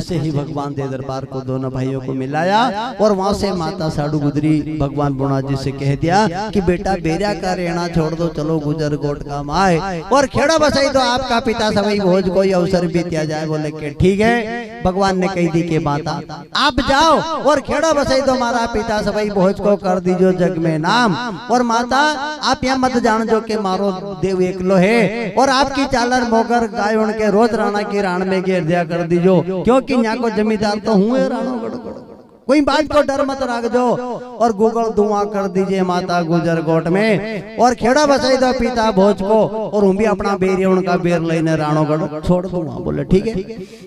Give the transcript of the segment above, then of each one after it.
जैसे ही भगवान दे दरबार को दोनों भाइयों को मिलाया और वहां से माता साडू गुजरी भगवान बुणा जी से कह दिया कि बेटा बेरिया का रेणा छोड़ दो, चलो गुजर गोट का माए और खेड़ा बसाई दो आपका पिता सवई भोज कोई अवसर बीतिया जाए। बोले कि ठीक है। भगवान ने कही दी कि माता आप जाओ और खेड़ा बसाई दो मारा पिता सवई भोज को कर दीजो जग में नाम। और माता आप यहाँ मत जान जो के मारो देव एकलो है और आपकी चालर मोगर गाय उनके रोज राणा की राण में घेर दिया कर दीजो, क्योंकि यहाँ को जमींदार तो हूँ राणो गढ़ कोई बात को डर मत रख दो और गूगल दुआ कर दीजिए माता गुजर गोट में और खेड़ा बसाई दो पिता भोज को और हम भी अपना बेरिया उनका बेर लेने राणोगढ़ छोड़ दूंगा। बोले ठीक है।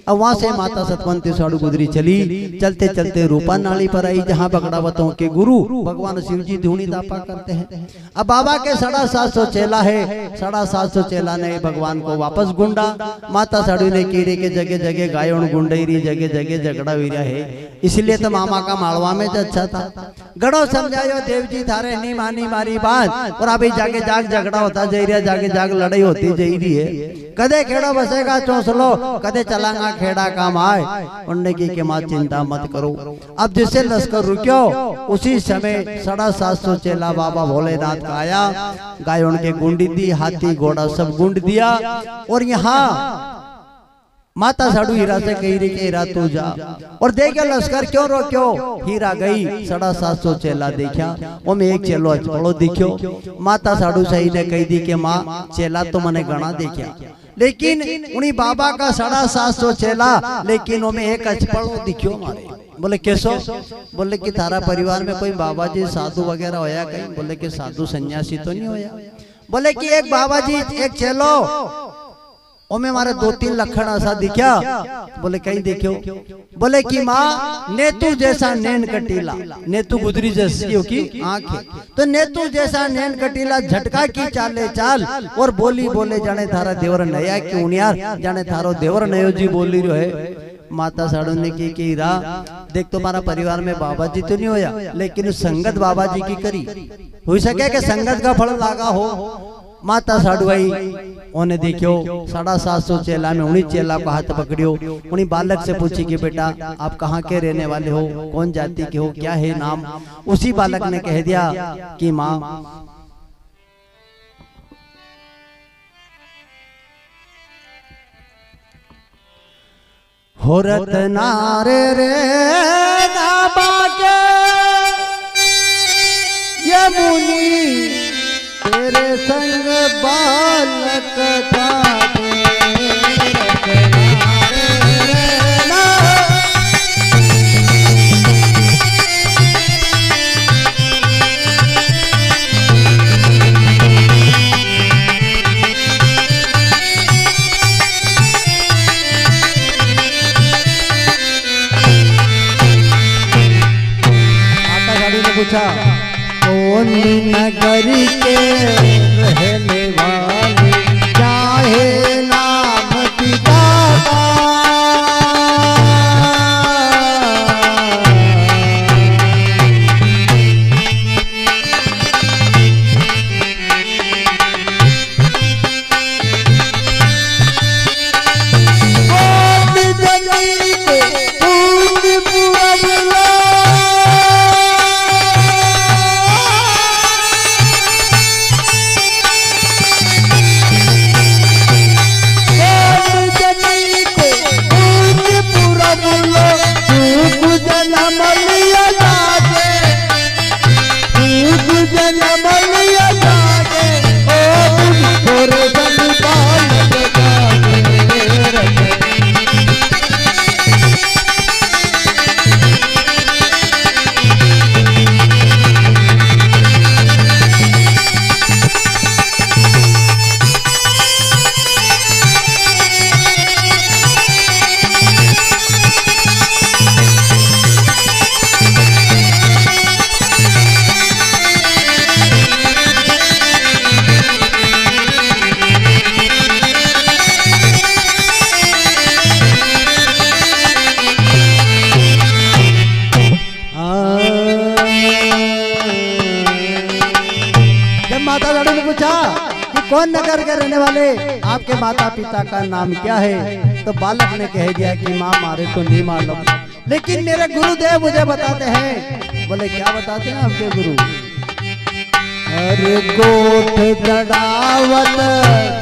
अब वहां से माता सतवंती साडू गुजरी चली। चलते चलते रूपा नाली पर आई जहाँ बगड़ावतों के गुरु भगवान शिव जी धूनी दापा करते हैं। अब बाबा के 750 चेला है, 750 चेला ने भगवान को वापस गुंडा। माता साडू ने कीड़े के जगह जगह गायों गुंडई जगह जगह झगड़ा वीरा है, इसलिए तो मामा का मालवा में जो अच्छा था गड़ो समझायो देव जी थारे नहीं मानी मारी बात और अभी जाके जाग झगड़ा होता जा रहा, जाके जाग लड़ाई होती जा रही है। कदे खेड़ा बसेगा चौंसलो, कदे चलांगा खेड़ा काम आए। उन्होंने की कि मां चिंता मत करो। अब जिससे लश्कर रुक्यो उसी समय 750 चेला बाबा भोलेनाथ का आया, गाय उनके गुंडी दी, हाथी घोड़ा सब गुंड दिया। और यहाँ माता साडू हीरा से कही रही कि हीरा तू जा और देखा लश्कर क्यों रोक्यो। हीरा गई 750 चेला देखा वो में एक चेलो अचपड़ो दिखो। माता साडू सही ने कही दी कि माँ चेला तो मैंने गणा देखा लेकिन उन्हीं बाबा का 750 चेला लेकिन वो में एक अचपड़ो दिखो मारे। बोले कैसो? बोले कि थारा परिवार में कोई बाबा जी साधु वगैरह होया कहीं? बोले कि साधु सन्यासी तो नहीं होया। बोले कि एक बाबा जी एक चेलो ओमे मारे 2-3 लक्षण ऐसा दिखा। बोले कहीं देखो? बोले कि माँ नेतू जैसा नैन कटीला, नेतू गुजरी जैसी की आंख है तो नेतू जैसा नैन कटीला, झटका की चाले चाल और बोली बोले जाने थारा देवर नया क्यों यार, जाने थारो देवर नयो जी बोली रहो है। माता साडू ने की कि हीरा देख तुम्हारा परिवार में बाबा जी तो नहीं होया लेकिन संगत बाबा जी की करी हो सके कि संगत का फल लागा हो। माता साडू आई उन्हें देखियो 750 चेला में उन्हीं चेला को हाथ पकड़ियो, उन्हीं बालक से पूछी कि बेटा आप कहाँ के रहने वाले हो, कौन जाति के हो, क्या है नाम। उसी बालक ने कह दिया कि माँ हो रतनारे रे नाबा के ये मुनि तेरे संग बालक था पूछा कौन नगर के रहने वाले, चाहे नाम पिता का कौन नगर के रहने वाले, आपके माता पिता का नाम क्या है? तो बालक ने कह दिया कि माँ मारे तो नहीं मालूम, लेकिन मेरे गुरुदेव मुझे बताते हैं। बोले क्या बताते हैं आपके गुरु? अरे गोठ दड़ावत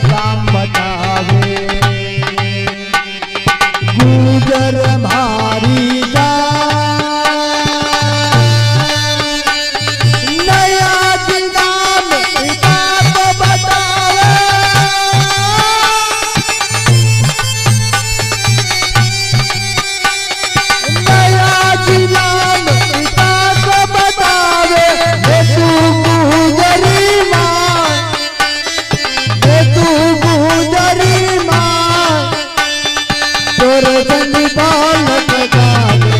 राम बतावे, गुजर भारी जा नया जिनाम पिता को बतावे, नया जिनाम पिता को बतावे। तू गुजरी माँ, तू गुजरी माँ, तोर संग बालक गावे।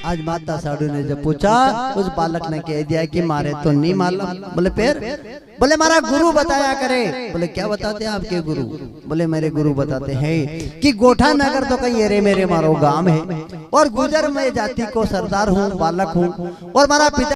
आज माता साधु ने जब पूछा, उस बालक ने कह दिया कि मारे तो नहीं मालूम। बोले फिर? बोले हमारा गुरु बताया करे। बोले क्या बताते हैं आपके गुरु? बोले मेरे गुरु बताते हैं कि गोठा नगर तो कहीं एरे मेरे मारो गांव है, और गुजर में जाति को सरदार हूँ, बालक हूँ, और हमारा पिता